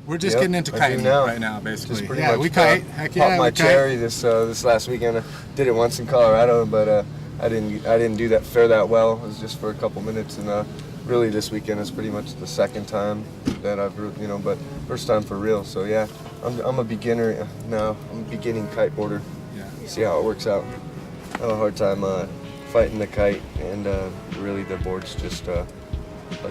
We're just getting into kiting right now, basically. Just pretty yeah, much we kite. Heck yeah, popped my cherry this last weekend. I did it once in Colorado, but I didn't do that that well. It was just for a couple minutes, and really this weekend is pretty much the second time that I've, but first time for real. So yeah, I'm a beginner now. I'm a beginning kiteboarder. Yeah. See how it works out. I have a hard time fighting the kite, and really the board's just a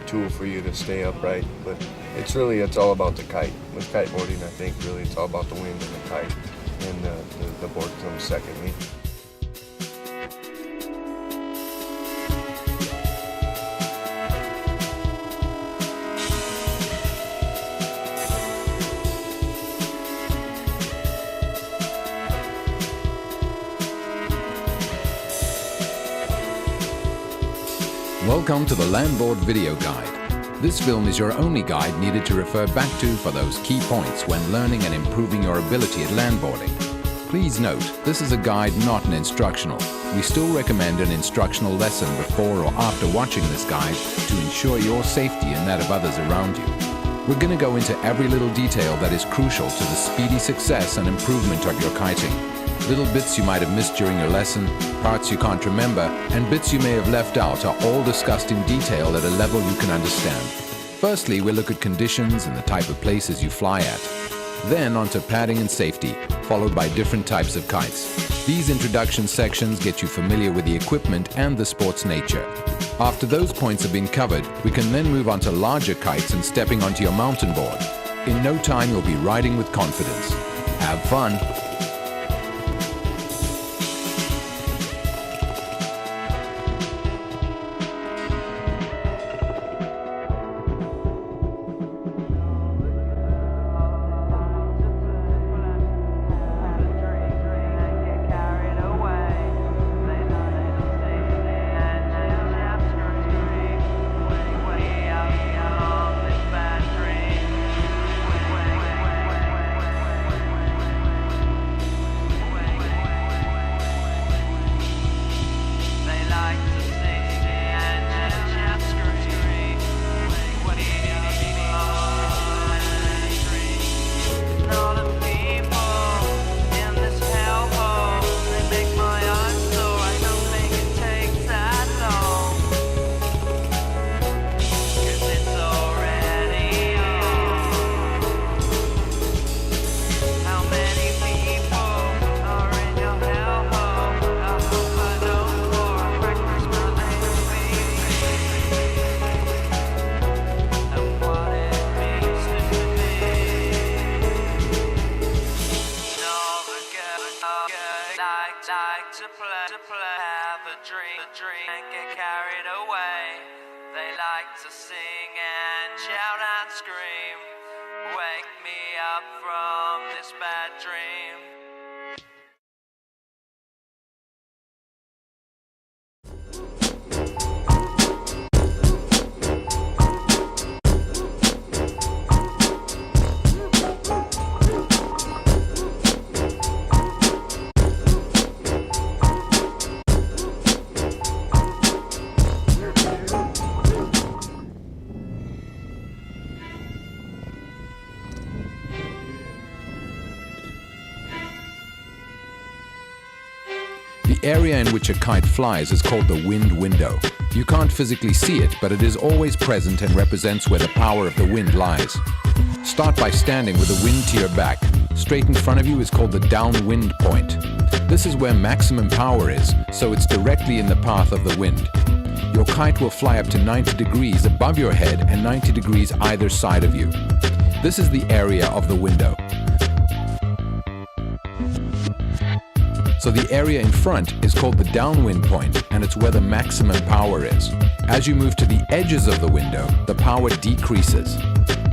tool for you to stay upright. But it's all about the kite. With kiteboarding, I think really it's all about the wind and the kite, and the board comes secondly. Welcome to the Landboard Video Guide. This film is your only guide needed to refer back to for those key points when learning and improving your ability at landboarding. Please note, this is a guide, not an instructional. We still recommend an instructional lesson before or after watching this guide to ensure your safety and that of others around you. We're going to go into every little detail that is crucial to the speedy success and improvement of your kiting. Little bits you might have missed during your lesson, parts you can't remember, and bits you may have left out are all discussed in detail at a level you can understand. Firstly, we'll look at conditions and the type of places you fly at. Then onto padding and safety, followed by different types of kites. These introduction sections get you familiar with the equipment and the sport's nature. After those points have been covered, we can then move on to larger kites and stepping onto your mountain board. In no time, you'll be riding with confidence. Have fun! Have a drink and get carried away. They like to sing and shout and scream. Wake me up from this bad dream. The area in which a kite flies is called the wind window. You can't physically see it, but it is always present and represents where the power of the wind lies. Start by standing with the wind to your back. Straight in front of you is called the downwind point. This is where maximum power is, so it's directly in the path of the wind. Your kite will fly up to 90 degrees above your head and 90 degrees either side of you. This is the area of the window. So the area in front is called the downwind point, and it's where the maximum power is. As you move to the edges of the window, the power decreases.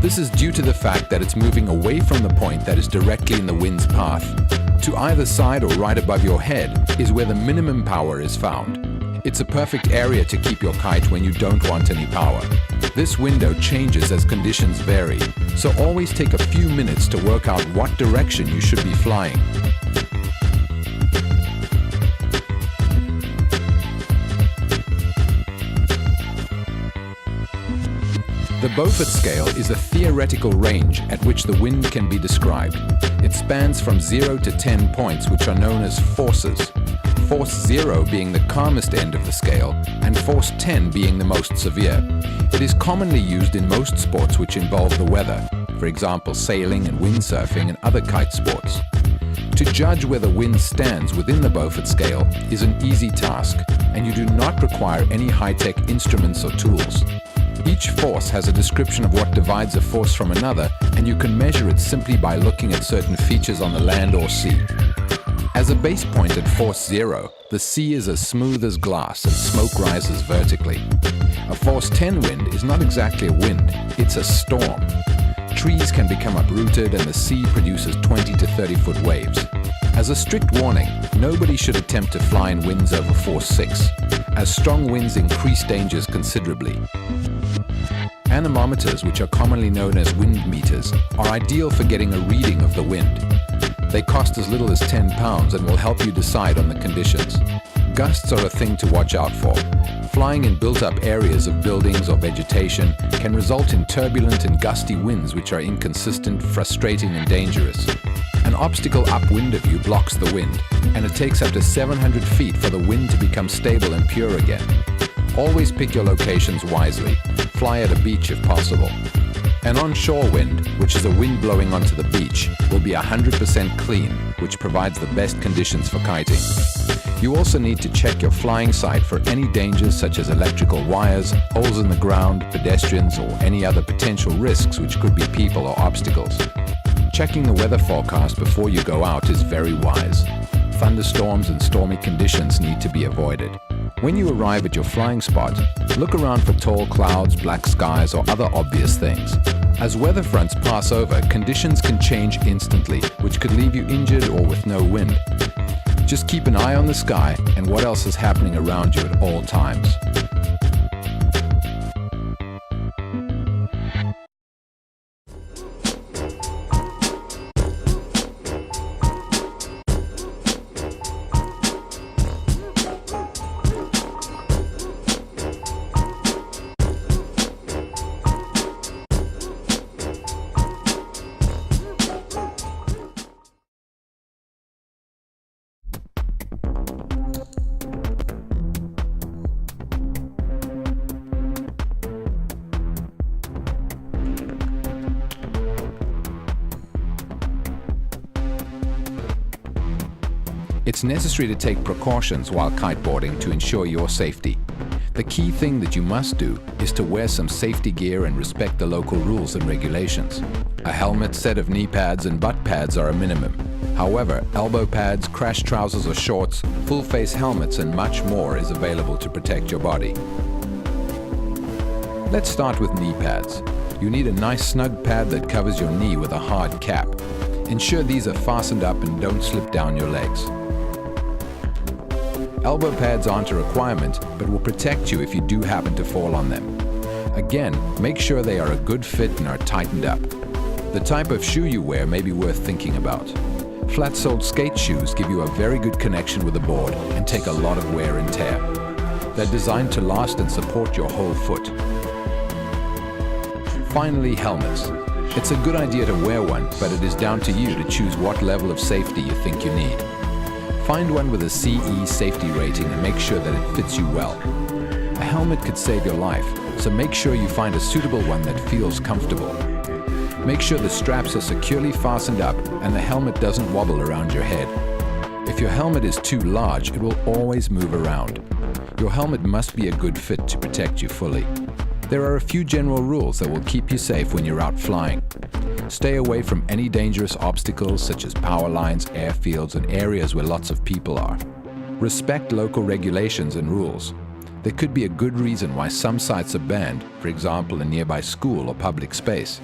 This is due to the fact that it's moving away from the point that is directly in the wind's path. To either side or right above your head is where the minimum power is found. It's a perfect area to keep your kite when you don't want any power. This window changes as conditions vary, so always take a few minutes to work out what direction you should be flying. The The Beaufort scale is a theoretical range at which the wind can be described. It spans from 0 to 10 points, which are known as forces. Force 0 being the calmest end of the scale, and force 10 being the most severe. It is commonly used in most sports which involve the weather, for example sailing and windsurfing and other kite sports. To judge where the wind stands within the Beaufort scale is an easy task, and you do not require any high-tech instruments or tools. Each force has a description of what divides a force from another, and you can measure it simply by looking at certain features on the land or sea. As a base point at force 0, the sea is as smooth as glass and smoke rises vertically. A force 10 wind is not exactly a wind, it's a storm. Trees can become uprooted and the sea produces 20 to 30-foot waves. As a strict warning, nobody should attempt to fly in winds over force 6, as strong winds increase dangers considerably. Anemometers, which are commonly known as wind meters, are ideal for getting a reading of the wind. They cost as little as £10 and will help you decide on the conditions. Gusts are a thing to watch out for. Flying in built-up areas of buildings or vegetation can result in turbulent and gusty winds which are inconsistent, frustrating and dangerous. An obstacle upwind of you blocks the wind, and it takes up to 700 feet for the wind to become stable and pure again. Always pick your locations wisely. Fly at a beach if possible. An onshore wind, which is a wind blowing onto the beach, will be 100% clean, which provides the best conditions for kiting. You also need to check your flying site for any dangers such as electrical wires, holes in the ground, pedestrians, or any other potential risks which could be people or obstacles. Checking the weather forecast before you go out is very wise. Thunderstorms and stormy conditions need to be avoided. When you arrive at your flying spot, look around for tall clouds, black skies, or other obvious things. As weather fronts pass over, conditions can change instantly, which could leave you injured or with no wind. Just keep an eye on the sky and what else is happening around you at all times. It's necessary to take precautions while kiteboarding to ensure your safety. The key thing that you must do is to wear some safety gear and respect the local rules and regulations. A helmet, set of knee pads and butt pads are a minimum. However, elbow pads, crash trousers or shorts, full-face helmets and much more is available to protect your body. Let's start with knee pads. You need a nice snug pad that covers your knee with a hard cap. Ensure these are fastened up and don't slip down your legs. Elbow pads aren't a requirement, but will protect you if you do happen to fall on them. Again, make sure they are a good fit and are tightened up. The type of shoe you wear may be worth thinking about. Flat-soled skate shoes give you a very good connection with the board and take a lot of wear and tear. They're designed to last and support your whole foot. Finally, helmets. It's a good idea to wear one, but it is down to you to choose what level of safety you think you need. Find one with a CE safety rating and make sure that it fits you well. A helmet could save your life, so make sure you find a suitable one that feels comfortable. Make sure the straps are securely fastened up and the helmet doesn't wobble around your head. If your helmet is too large, it will always move around. Your helmet must be a good fit to protect you fully. There are a few general rules that will keep you safe when you're out flying. Stay away from any dangerous obstacles such as power lines, airfields, and areas where lots of people are. Respect local regulations and rules. There could be a good reason why some sites are banned, for example, a nearby school or public space.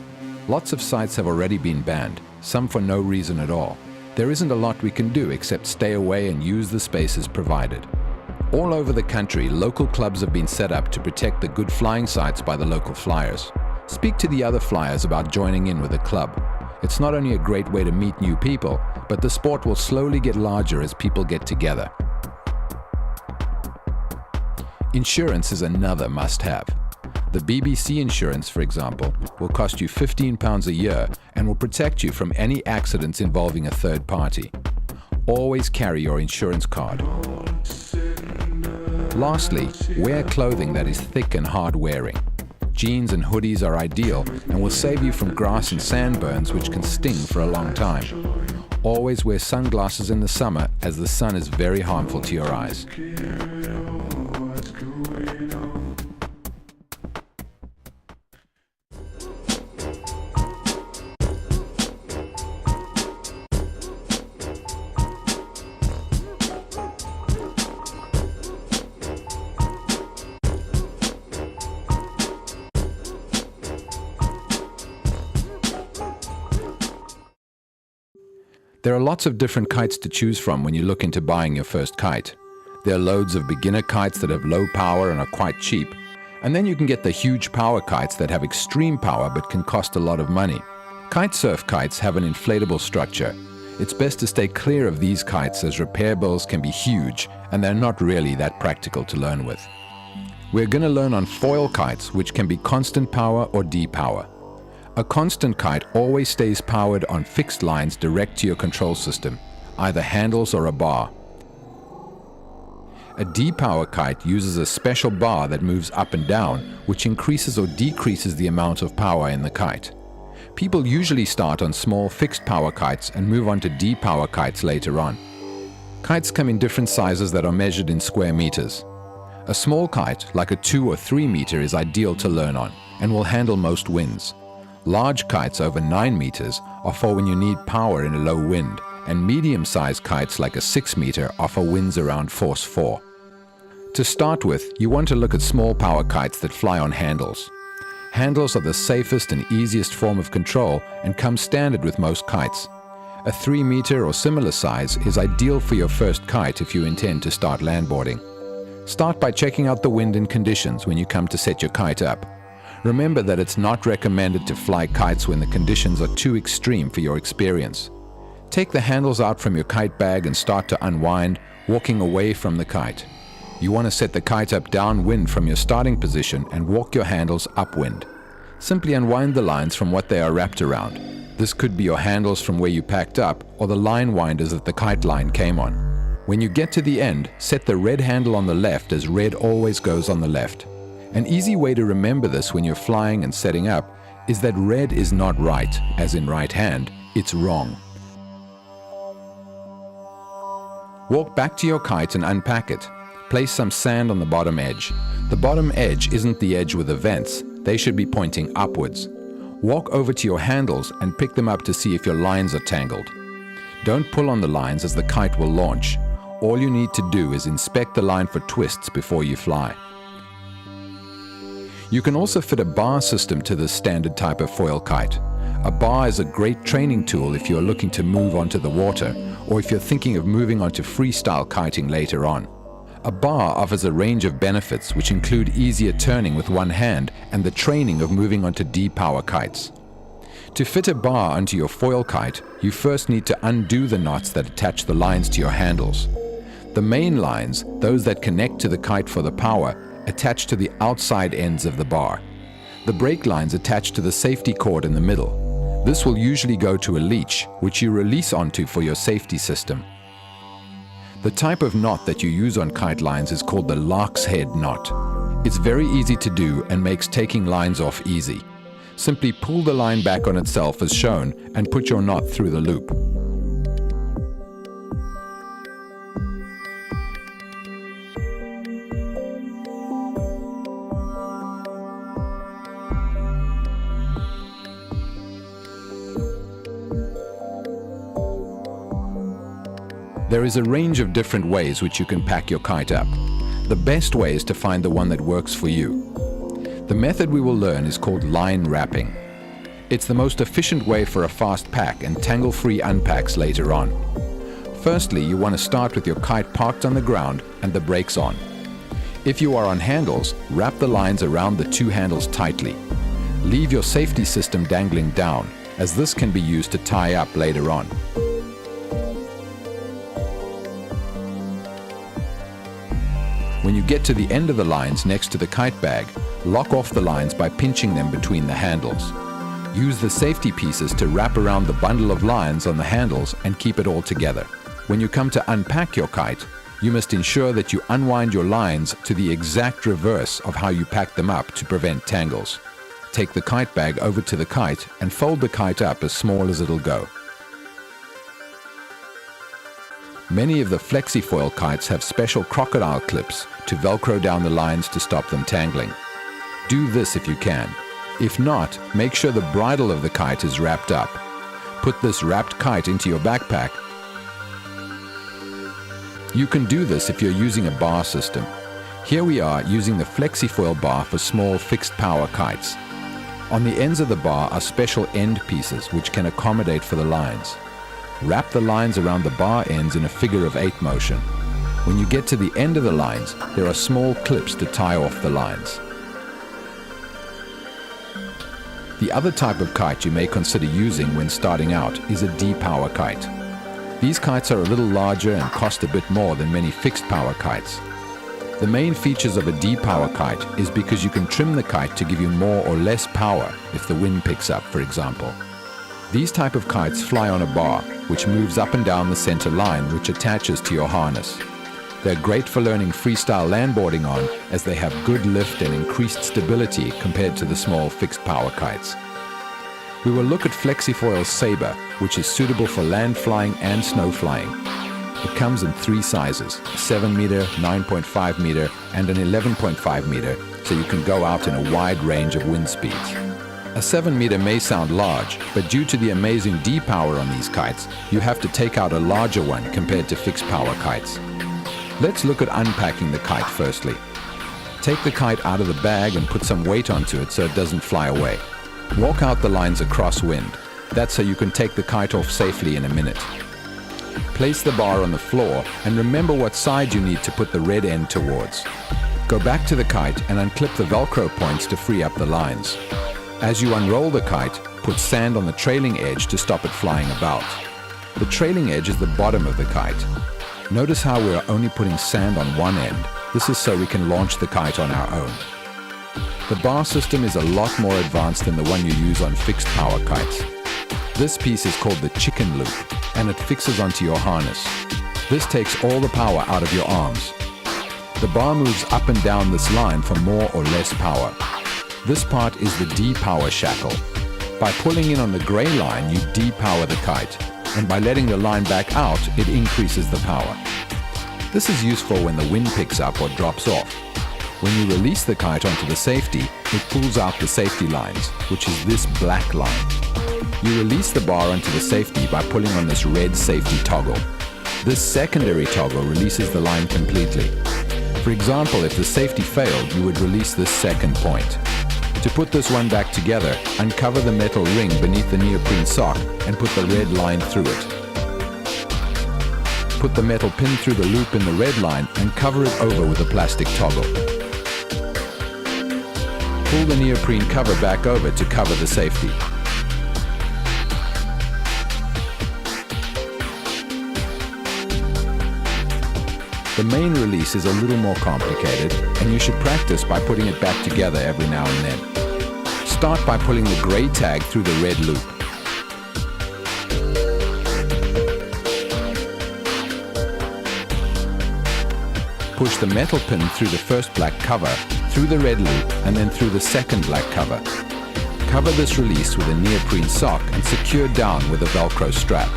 Lots of sites have already been banned, some for no reason at all. There isn't a lot we can do except stay away and use the spaces provided. All over the country, local clubs have been set up to protect the good flying sites by the local flyers. Speak to the other flyers about joining in with a club. It's not only a great way to meet new people, but the sport will slowly get larger as people get together. Insurance is another must-have. The BBC insurance, for example, will cost you £15 a year and will protect you from any accidents involving a third party. Always carry your insurance card. Lastly, wear clothing that is thick and hard-wearing. Jeans and hoodies are ideal and will save you from grass and sand burns, which can sting for a long time. Always wear sunglasses in the summer, as the sun is very harmful to your eyes. There are lots of different kites to choose from when you look into buying your first kite. There are loads of beginner kites that have low power and are quite cheap, and then you can get the huge power kites that have extreme power but can cost a lot of money. Kite surf kites have an inflatable structure. It's best to stay clear of these kites as repair bills can be huge and they're not really that practical to learn with. We're going to learn on foil kites, which can be constant power or D-power. A constant kite always stays powered on fixed lines direct to your control system, either handles or a bar. A D-power kite uses a special bar that moves up and down, which increases or decreases the amount of power in the kite. People usually start on small fixed power kites and move on to D-power kites later on. Kites come in different sizes that are measured in square meters. A small kite, like a 2 or 3 meter, is ideal to learn on and will handle most winds. Large kites over 9 meters are for when you need power in a low wind, and medium-sized kites like a 6 meter are for winds around force 4. To start with, you want to look at small power kites that fly on handles. Handles are the safest and easiest form of control and come standard with most kites. A 3 meter or similar size is ideal for your first kite if you intend to start landboarding. Start by checking out the wind and conditions when you come to set your kite up. Remember that it's not recommended to fly kites when the conditions are too extreme for your experience. Take the handles out from your kite bag and start to unwind, walking away from the kite. You want to set the kite up downwind from your starting position and walk your handles upwind. Simply unwind the lines from what they are wrapped around. This could be your handles from where you packed up or the line winders that the kite line came on. When you get to the end, set the red handle on the left, as red always goes on the left. An easy way to remember this when you're flying and setting up is that red is not right, as in right hand, it's wrong. Walk back to your kite and unpack it. Place some sand on the bottom edge. The bottom edge isn't the edge with the vents, they should be pointing upwards. Walk over to your handles and pick them up to see if your lines are tangled. Don't pull on the lines as the kite will launch. All you need to do is inspect the line for twists before you fly. You can also fit a bar system to this standard type of foil kite. A bar is a great training tool if you're looking to move onto the water, or if you're thinking of moving onto freestyle kiting later on. A bar offers a range of benefits which include easier turning with one hand and the training of moving onto D-power kites. To fit a bar onto your foil kite, you first need to undo the knots that attach the lines to your handles. The main lines, those that connect to the kite for the power, attach to the outside ends of the bar. The brake lines attach to the safety cord in the middle. This will usually go to a leech, which you release onto for your safety system. The type of knot that you use on kite lines is called the lark's head knot. It's very easy to do and makes taking lines off easy. Simply pull the line back on itself as shown and put your knot through the loop. There is a range of different ways which you can pack your kite up. The best way is to find the one that works for you. The method we will learn is called line wrapping. It's the most efficient way for a fast pack and tangle-free unpacks later on. Firstly, you want to start with your kite parked on the ground and the brakes on. If you are on handles, wrap the lines around the two handles tightly. Leave your safety system dangling down, as this can be used to tie up later on. When you get to the end of the lines next to the kite bag, lock off the lines by pinching them between the handles. Use the safety pieces to wrap around the bundle of lines on the handles and keep it all together. When you come to unpack your kite, you must ensure that you unwind your lines to the exact reverse of how you pack them up to prevent tangles. Take the kite bag over to the kite and fold the kite up as small as it'll go. Many of the flexifoil kites have special crocodile clips to velcro down the lines to stop them tangling. Do this if you can. If not, make sure the bridle of the kite is wrapped up. Put this wrapped kite into your backpack. You can do this if you're using a bar system. Here we are using the flexifoil bar for small fixed power kites. On the ends of the bar are special end pieces which can accommodate for the lines. Wrap the lines around the bar ends in a figure-of-8 motion. When you get to the end of the lines, there are small clips to tie off the lines. The other type of kite you may consider using when starting out is a D-power kite. These kites are a little larger and cost a bit more than many fixed power kites. The main features of a D-power kite is because you can trim the kite to give you more or less power if the wind picks up, for example. These type of kites fly on a bar, which moves up and down the center line, which attaches to your harness. They're great for learning freestyle landboarding on, as they have good lift and increased stability compared to the small fixed power kites. We will look at Flexifoil's Sabre, which is suitable for land flying and snow flying. It comes in 3 sizes, a 7 meter, 9.5 meter, and an 11.5 meter, so you can go out in a wide range of wind speeds. A 7 meter may sound large, but due to the amazing D-power on these kites, you have to take out a larger one compared to fixed power kites. Let's look at unpacking the kite firstly. Take the kite out of the bag and put some weight onto it so it doesn't fly away. Walk out the lines across wind. That's so you can take the kite off safely in a minute. Place the bar on the floor and remember what side you need to put the red end towards. Go back to the kite and unclip the Velcro points to free up the lines. As you unroll the kite, put sand on the trailing edge to stop it flying about. The trailing edge is the bottom of the kite. Notice how we are only putting sand on one end. This is so we can launch the kite on our own. The bar system is a lot more advanced than the one you use on fixed power kites. This piece is called the chicken loop, and it fixes onto your harness. This takes all the power out of your arms. The bar moves up and down this line for more or less power. This part is the D-power shackle. By pulling in on the gray line, you D-power the kite, and by letting the line back out, it increases the power. This is useful when the wind picks up or drops off. When you release the kite onto the safety, it pulls out the safety lines, which is this black line. You release the bar onto the safety by pulling on this red safety toggle. This secondary toggle releases the line completely. For example, if the safety failed, you would release this second point. To put this one back together, uncover the metal ring beneath the neoprene sock and put the red line through it. Put the metal pin through the loop in the red line and cover it over with a plastic toggle. Pull the neoprene cover back over to cover the safety. The main release is a little more complicated, and you should practice by putting it back together every now and then. Start by pulling the gray tag through the red loop. Push the metal pin through the first black cover, through the red loop, and then through the second black cover. Cover this release with a neoprene sock and secure down with a Velcro strap.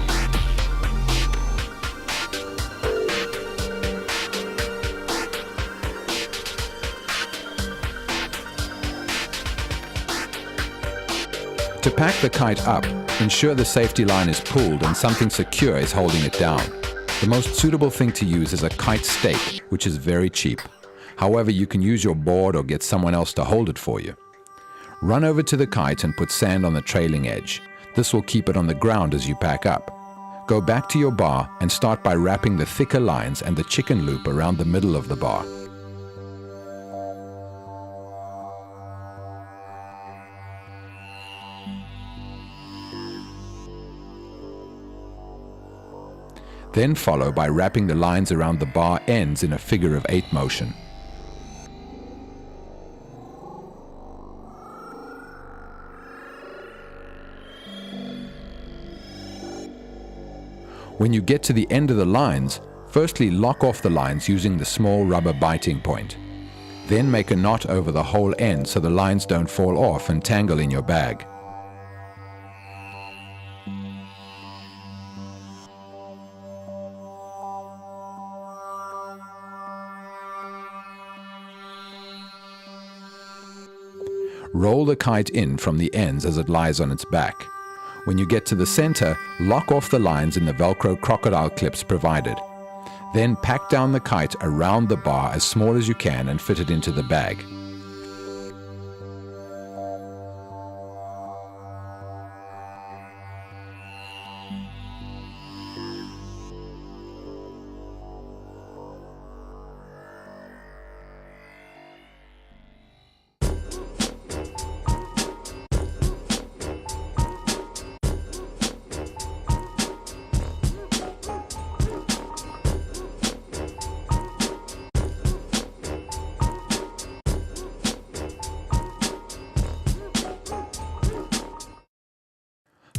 To pack the kite up, ensure the safety line is pulled and something secure is holding it down. The most suitable thing to use is a kite stake, which is very cheap. However, you can use your board or get someone else to hold it for you. Run over to the kite and put sand on the trailing edge. This will keep it on the ground as you pack up. Go back to your bar and start by wrapping the thicker lines and the chicken loop around the middle of the bar. Then follow by wrapping the lines around the bar ends in a figure-of-8 motion. When you get to the end of the lines, firstly lock off the lines using the small rubber biting point. Then make a knot over the whole end so the lines don't fall off and tangle in your bag. Roll the kite in from the ends as it lies on its back. When you get to the center, lock off the lines in the Velcro crocodile clips provided. Then pack down the kite around the bar as small as you can and fit it into the bag.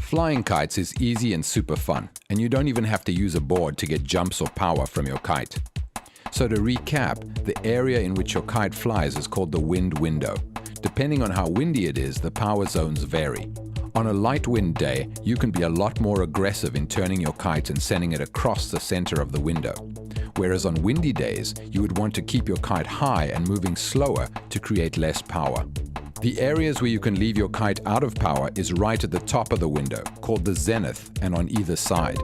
Flying kites is easy and super fun, and you don't even have to use a board to get jumps or power from your kite. So to recap, the area in which your kite flies is called the wind window. Depending on how windy it is, the power zones vary. On a light wind day, you can be a lot more aggressive in turning your kite and sending it across the center of the window. Whereas on windy days, you would want to keep your kite high and moving slower to create less power. The areas where you can leave your kite out of power is right at the top of the window, called the zenith, and on either side.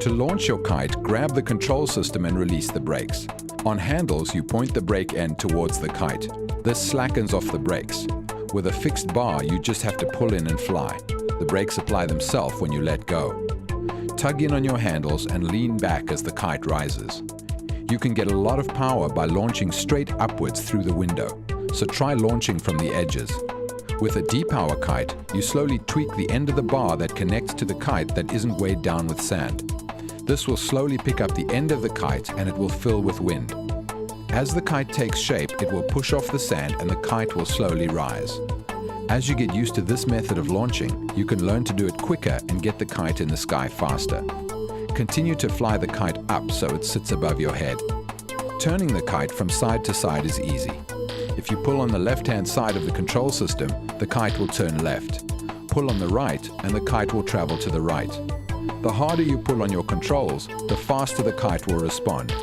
To launch your kite, grab the control system and release the brakes. On handles, you point the brake end towards the kite. This slackens off the brakes. With a fixed bar, you just have to pull in and fly. The brakes apply themselves when you let go. Tug in on your handles and lean back as the kite rises. You can get a lot of power by launching straight upwards through the window. So try launching from the edges. With a depower kite, you slowly tweak the end of the bar that connects to the kite that isn't weighed down with sand. This will slowly pick up the end of the kite and it will fill with wind. As the kite takes shape, it will push off the sand and the kite will slowly rise. As you get used to this method of launching, you can learn to do it quicker and get the kite in the sky faster. Continue to fly the kite up so it sits above your head. Turning the kite from side to side is easy. If you pull on the left-hand side of the control system, the kite will turn left. Pull on the right, and the kite will travel to the right. The harder you pull on your controls, the faster the kite will respond.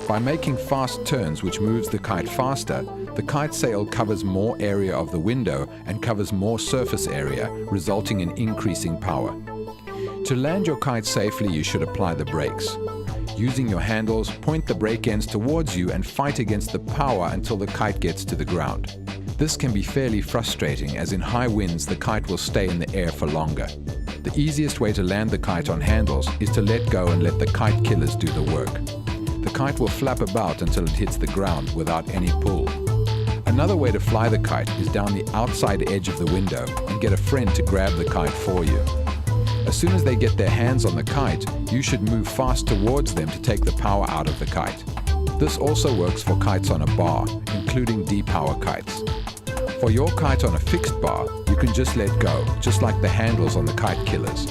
By making fast turns which moves the kite faster, the kite sail covers more area of the window and covers more surface area, resulting in increasing power. To land your kite safely, you should apply the brakes. Using your handles, point the brake ends towards you and fight against the power until the kite gets to the ground. This can be fairly frustrating, as in high winds the kite will stay in the air for longer. The easiest way to land the kite on handles is to let go and let the kite killers do the work. The kite will flap about until it hits the ground without any pull. Another way to fly the kite is down the outside edge of the window and get a friend to grab the kite for you. As soon as they get their hands on the kite, you should move fast towards them to take the power out of the kite. This also works for kites on a bar, including depower kites. For your kite on a fixed bar, you can just let go, just like the handles on the kite killers.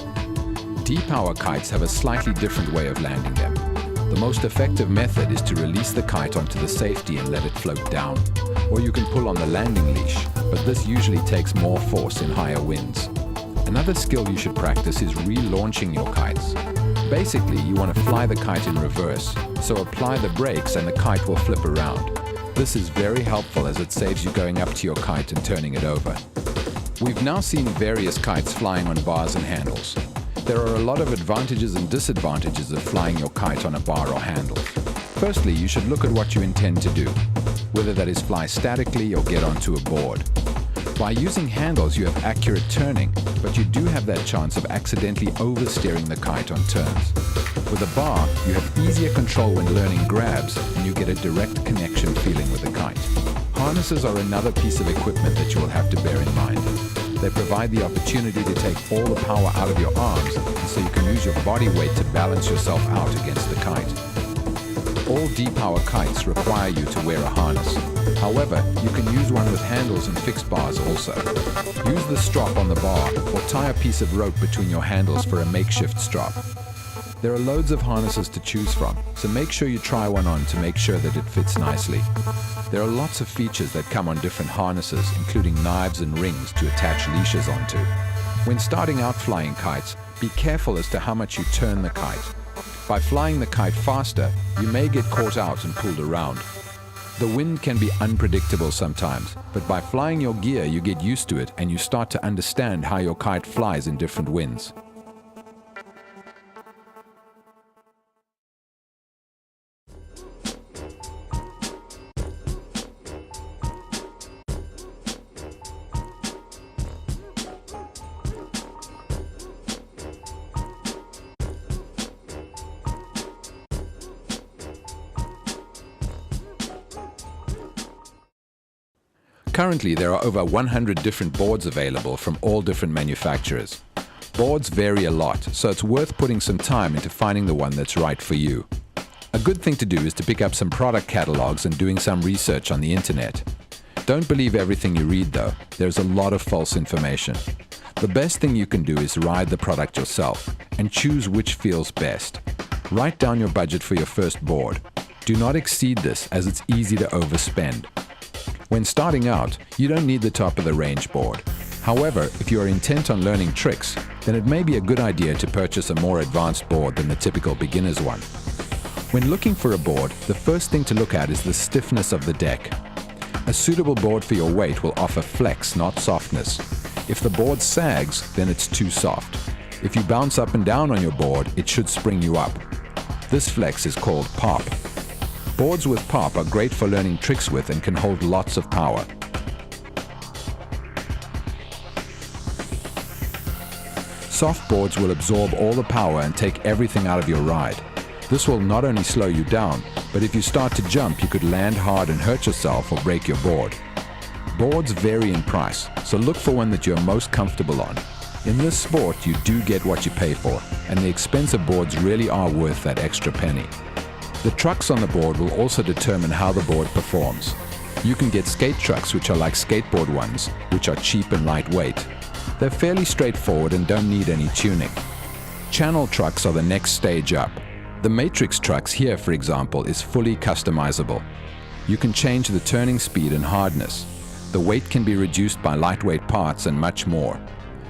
Depower kites have a slightly different way of landing them. The most effective method is to release the kite onto the safety and let it float down. Or you can pull on the landing leash, but this usually takes more force in higher winds. Another skill you should practice is relaunching your kites. Basically, you want to fly the kite in reverse, so apply the brakes and the kite will flip around. This is very helpful as it saves you going up to your kite and turning it over. We've now seen various kites flying on bars and handles. There are a lot of advantages and disadvantages of flying your kite on a bar or handle. Firstly, you should look at what you intend to do, whether that is fly statically or get onto a board. By using handles, you have accurate turning, but you do have that chance of accidentally oversteering the kite on turns. With a bar, you have easier control when learning grabs, and you get a direct connection feeling with the kite. Harnesses are another piece of equipment that you will have to bear in mind. They provide the opportunity to take all the power out of your arms, so you can use your body weight to balance yourself out against the kite. All depower kites require you to wear a harness. However, you can use one with handles and fixed bars also. Use the strop on the bar or tie a piece of rope between your handles for a makeshift strop. There are loads of harnesses to choose from, so make sure you try one on to make sure that it fits nicely. There are lots of features that come on different harnesses, including knives and rings to attach leashes onto. When starting out flying kites, be careful as to how much you turn the kite. By flying the kite faster, you may get caught out and pulled around. The wind can be unpredictable sometimes, but by flying your gear you get used to it and you start to understand how your kite flies in different winds. Currently, there are over 100 different boards available from all different manufacturers. Boards vary a lot, so it's worth putting some time into finding the one that's right for you. A good thing to do is to pick up some product catalogs and doing some research on the internet. Don't believe everything you read though, there's a lot of false information. The best thing you can do is ride the product yourself and choose which feels best. Write down your budget for your first board. Do not exceed this as it's easy to overspend. When starting out, you don't need the top-of-the-range board. However, if you are intent on learning tricks, then it may be a good idea to purchase a more advanced board than the typical beginner's one. When looking for a board, the first thing to look at is the stiffness of the deck. A suitable board for your weight will offer flex, not softness. If the board sags, then it's too soft. If you bounce up and down on your board, it should spring you up. This flex is called pop. Boards with pop are great for learning tricks with and can hold lots of power. Soft boards will absorb all the power and take everything out of your ride. This will not only slow you down, but if you start to jump, you could land hard and hurt yourself or break your board. Boards vary in price, so look for one that you're most comfortable on. In this sport, you do get what you pay for, and the expensive boards really are worth that extra penny. The trucks on the board will also determine how the board performs. You can get skate trucks, which are like skateboard ones, which are cheap and lightweight. They're fairly straightforward and don't need any tuning. Channel trucks are the next stage up. The Matrix trucks here, for example, is fully customizable. You can change the turning speed and hardness. The weight can be reduced by lightweight parts and much more.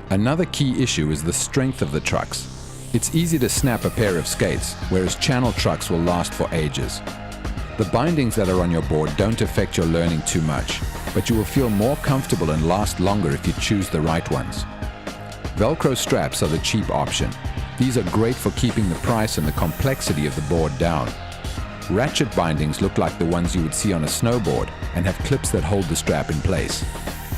Another key issue is the strength of the trucks. It's easy to snap a pair of skates, whereas channel trucks will last for ages. The bindings that are on your board don't affect your learning too much, but you will feel more comfortable and last longer if you choose the right ones. Velcro straps are the cheap option. These are great for keeping the price and the complexity of the board down. Ratchet bindings look like the ones you would see on a snowboard and have clips that hold the strap in place.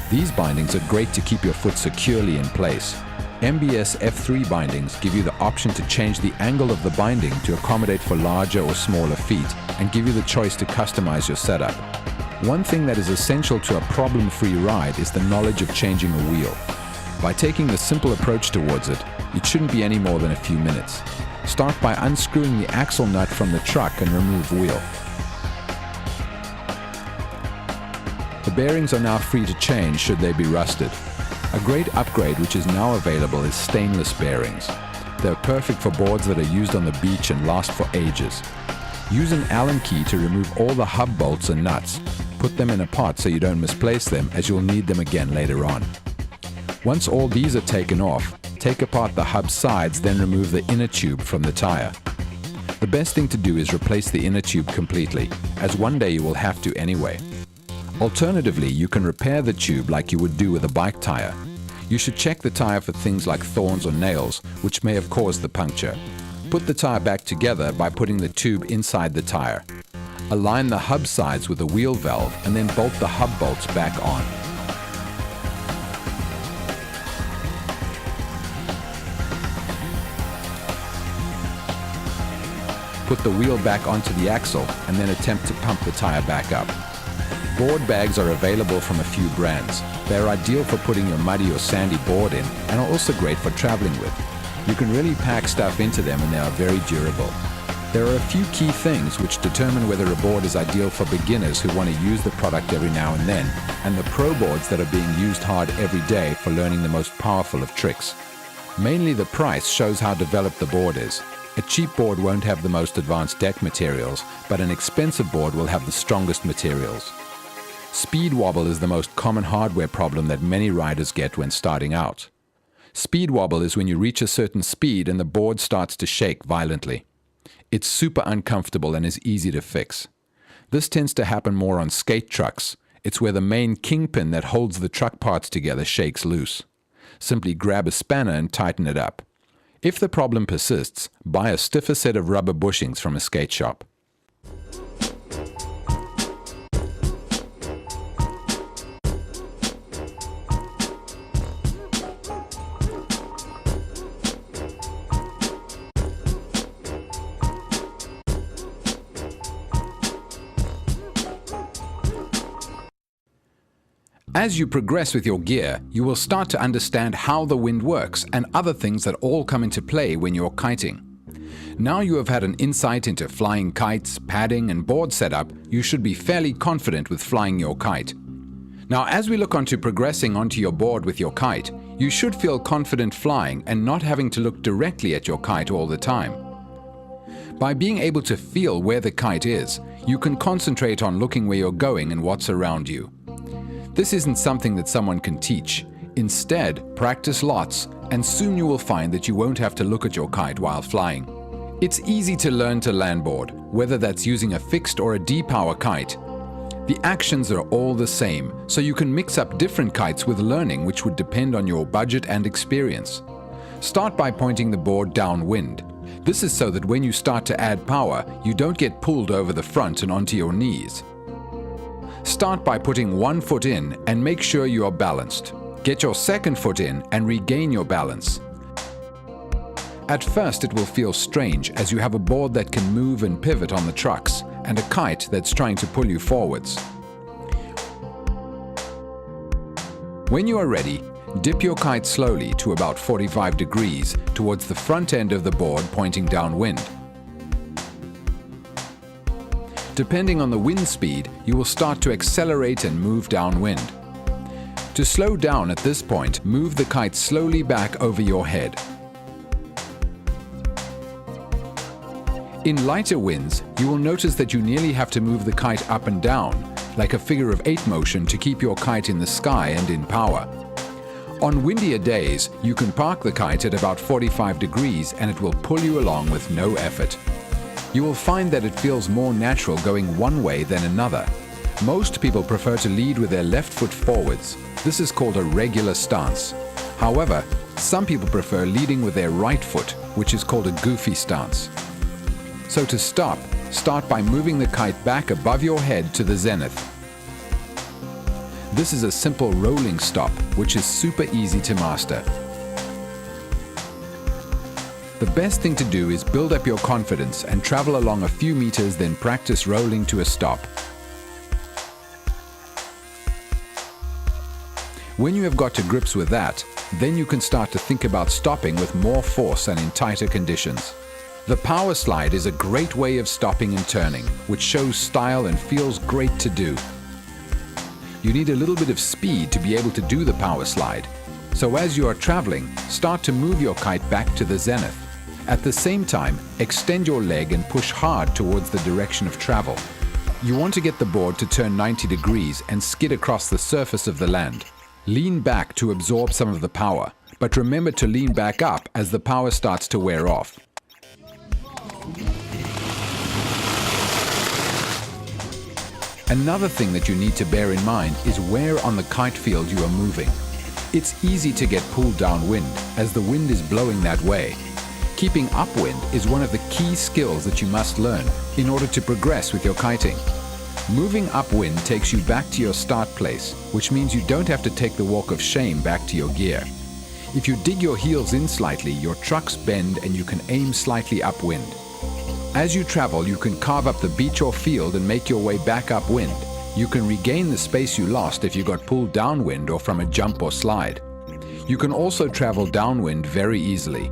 These bindings are great to keep your foot securely in place. MBS F3 bindings give you the option to change the angle of the binding to accommodate for larger or smaller feet and give you the choice to customize your setup. One thing that is essential to a problem-free ride is the knowledge of changing a wheel. By taking the simple approach towards it, it shouldn't be any more than a few minutes. Start by unscrewing the axle nut from the truck and remove wheel. The bearings are now free to change should they be rusted. A great upgrade which is now available is stainless bearings. They're perfect for boards that are used on the beach and last for ages. Use an Allen key to remove all the hub bolts and nuts. Put them in a pot so you don't misplace them, as you'll need them again later on. Once all these are taken off, take apart the hub sides, then remove the inner tube from the tire. The best thing to do is replace the inner tube completely, as one day you will have to anyway. Alternatively, you can repair the tube like you would do with a bike tire. You should check the tire for things like thorns or nails, which may have caused the puncture. Put the tire back together by putting the tube inside the tire. Align the hub sides with the wheel valve and then bolt the hub bolts back on. Put the wheel back onto the axle and then attempt to pump the tire back up. Board bags are available from a few brands. They are ideal for putting your muddy or sandy board in and are also great for traveling with. You can really pack stuff into them and they are very durable. There are a few key things which determine whether a board is ideal for beginners who want to use the product every now and then, and the pro boards that are being used hard every day for learning the most powerful of tricks. Mainly the price shows how developed the board is. A cheap board won't have the most advanced deck materials, but an expensive board will have the strongest materials. Speed wobble is the most common hardware problem that many riders get when starting out. Speed wobble is when you reach a certain speed and the board starts to shake violently. It's super uncomfortable and is easy to fix. This tends to happen more on skate trucks. It's where the main kingpin that holds the truck parts together shakes loose. Simply grab a spanner and tighten it up. If the problem persists, buy a stiffer set of rubber bushings from a skate shop. As you progress with your gear, you will start to understand how the wind works and other things that all come into play when you're kiting. Now you have had an insight into flying kites, padding, and board setup, you should be fairly confident with flying your kite. Now, as we look onto progressing onto your board with your kite, you should feel confident flying and not having to look directly at your kite all the time. By being able to feel where the kite is, you can concentrate on looking where you're going and what's around you. This isn't something that someone can teach. Instead, practice lots, and soon you will find that you won't have to look at your kite while flying. It's easy to learn to landboard, whether that's using a fixed or a D-power kite. The actions are all the same, so you can mix up different kites with learning, which would depend on your budget and experience. Start by pointing the board downwind. This is so that when you start to add power, you don't get pulled over the front and onto your knees. Start by putting one foot in and make sure you are balanced. Get your second foot in and regain your balance. At first it will feel strange as you have a board that can move and pivot on the trucks and a kite that's trying to pull you forwards. When you are ready, dip your kite slowly to about 45 degrees towards the front end of the board pointing downwind. Depending on the wind speed, you will start to accelerate and move downwind. To slow down at this point, move the kite slowly back over your head. In lighter winds, you will notice that you nearly have to move the kite up and down, like a figure-of-8 motion to keep your kite in the sky and in power. On windier days, you can park the kite at about 45 degrees and it will pull you along with no effort. You will find that it feels more natural going one way than another. Most people prefer to lead with their left foot forwards. This is called a regular stance. However, some people prefer leading with their right foot, which is called a goofy stance. So to stop, start by moving the kite back above your head to the zenith. This is a simple rolling stop, which is super easy to master. The best thing to do is build up your confidence and travel along a few meters, then practice rolling to a stop. When you have got to grips with that, then you can start to think about stopping with more force and in tighter conditions. The power slide is a great way of stopping and turning, which shows style and feels great to do. You need a little bit of speed to be able to do the power slide. So as you are traveling, start to move your kite back to the zenith. At the same time, extend your leg and push hard towards the direction of travel. You want to get the board to turn 90 degrees and skid across the surface of the land. Lean back to absorb some of the power, but remember to lean back up as the power starts to wear off. Another thing that you need to bear in mind is where on the kite field you are moving. It's easy to get pulled downwind as the wind is blowing that way. Keeping upwind is one of the key skills that you must learn in order to progress with your kiting. Moving upwind takes you back to your start place, which means you don't have to take the walk of shame back to your gear. If you dig your heels in slightly, your trucks bend and you can aim slightly upwind. As you travel, you can carve up the beach or field and make your way back upwind. You can regain the space you lost if you got pulled downwind or from a jump or slide. You can also travel downwind very easily.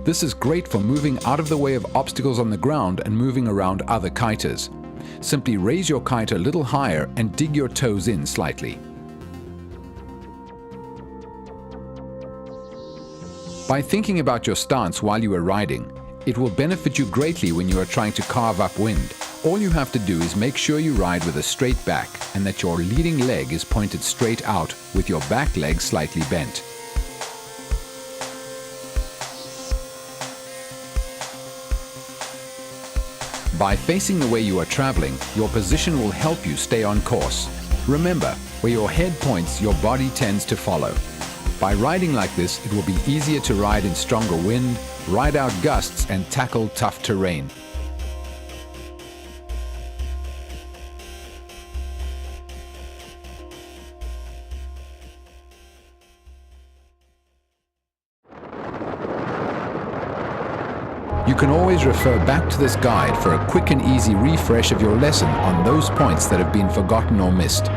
This is great for moving out of the way of obstacles on the ground and moving around other kiters. Simply raise your kite a little higher and dig your toes in slightly. By thinking about your stance while you are riding, It will benefit you greatly when you are trying to carve upwind. All you have to do is make sure you ride with a straight back and that your leading leg is pointed straight out with your back leg slightly bent. By facing the way you are traveling, your position will help you stay on course. Remember, where your head points, your body tends to follow. By riding like this, it will be easier to ride in stronger wind, ride out gusts, and tackle tough terrain. You can always refer back to this guide for a quick and easy refresh of your lesson on those points that have been forgotten or missed.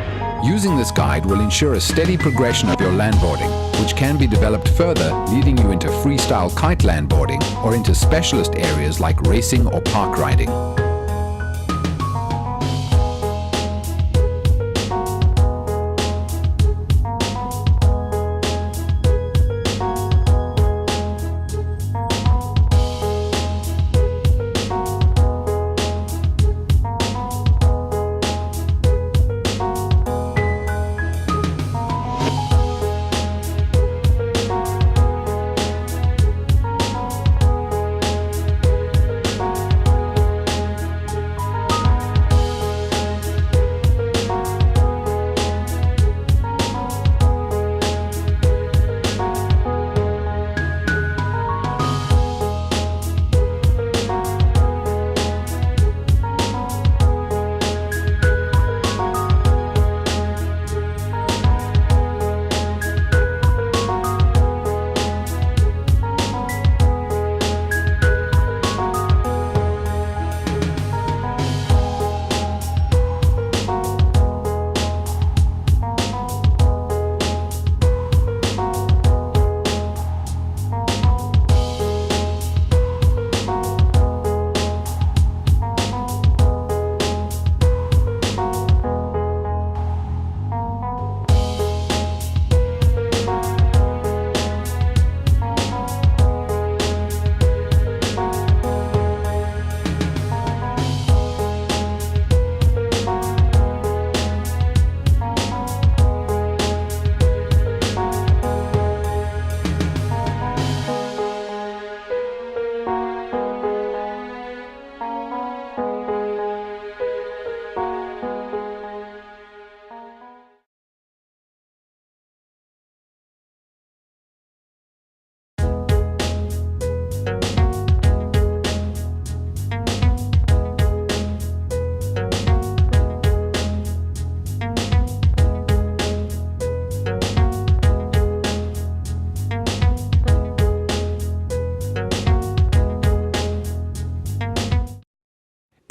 Using this guide will ensure a steady progression of your landboarding, which can be developed further, leading you into freestyle kite landboarding or into specialist areas like racing or park riding.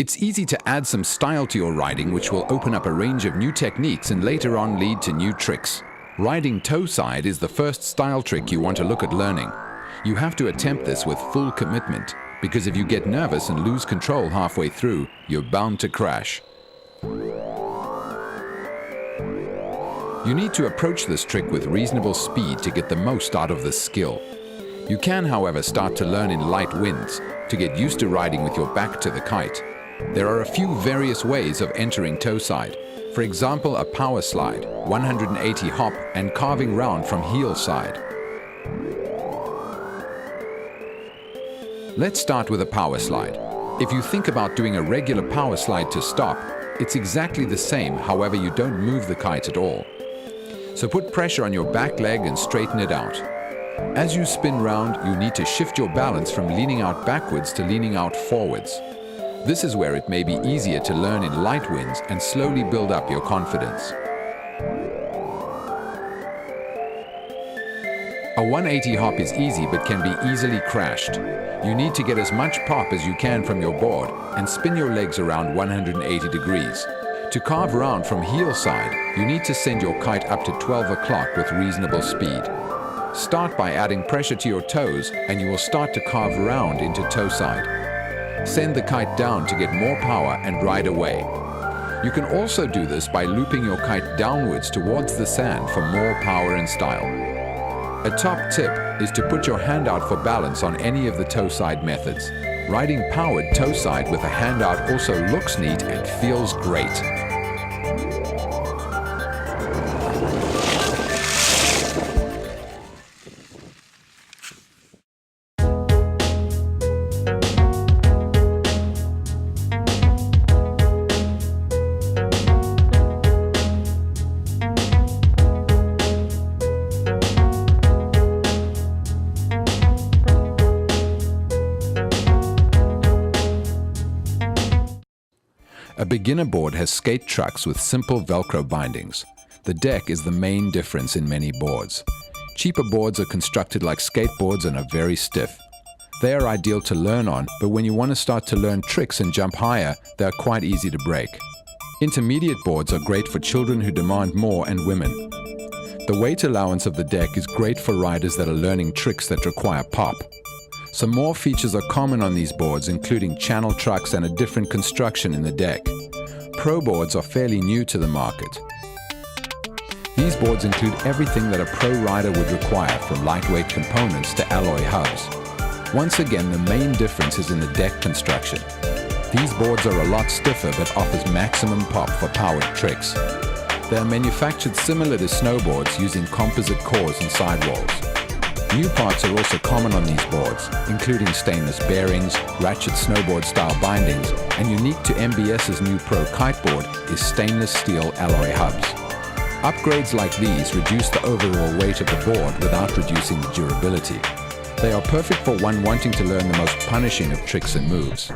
It's easy to add some style to your riding, which will open up a range of new techniques and later on lead to new tricks. Riding Toeside is the first style trick you want to look at learning. You have to attempt this with full commitment, because if you get nervous and lose control halfway through, you're bound to crash. You need to approach this trick with reasonable speed to get the most out of this skill. You can, however, start to learn in light winds to get used to riding with your back to the kite. There are a few various ways of entering Toeside. For example, a power slide, 180 hop, and carving round from heel side. Let's start with a power slide. If you think about doing a regular power slide to stop, it's exactly the same, however you don't move the kite at all. So put pressure on your back leg and straighten it out. As you spin round, you need to shift your balance from leaning out backwards to leaning out forwards. This is where it may be easier to learn in light winds and slowly build up your confidence. A 180 hop is easy but can be easily crashed. You need to get as much pop as you can from your board and spin your legs around 180 degrees. To carve round from heel side, you need to send your kite up to 12 o'clock with reasonable speed. Start by adding pressure to your toes and you will start to carve round into Toeside. Send the kite down to get more power and ride away. You can also do this by looping your kite downwards towards the sand for more power and style. A top tip is to put your hand out for balance on any of the Toeside methods. Riding powered Toeside with a handout also looks neat and feels great. A beginner board has skate trucks with simple Velcro bindings. The deck is the main difference in many boards. Cheaper boards are constructed like skateboards and are very stiff. They are ideal to learn on, but when you want to start to learn tricks and jump higher, they are quite easy to break. Intermediate boards are great for children who demand more and women. The weight allowance of the deck is great for riders that are learning tricks that require pop. Some more features are common on these boards, including channel trucks and a different construction in the deck. Pro boards are fairly new to the market. These boards include everything that a pro rider would require, from lightweight components to alloy hubs. Once again, the main difference is in the deck construction. These boards are a lot stiffer but offers maximum pop for powered tricks. They are manufactured similar to snowboards using composite cores and sidewalls. New parts are also common on these boards, including stainless bearings, ratchet snowboard-style bindings, and unique to MBS's new Pro Kite board is stainless steel alloy hubs. Upgrades like these reduce the overall weight of the board without reducing the durability. They are perfect for one wanting to learn the most punishing of tricks and moves.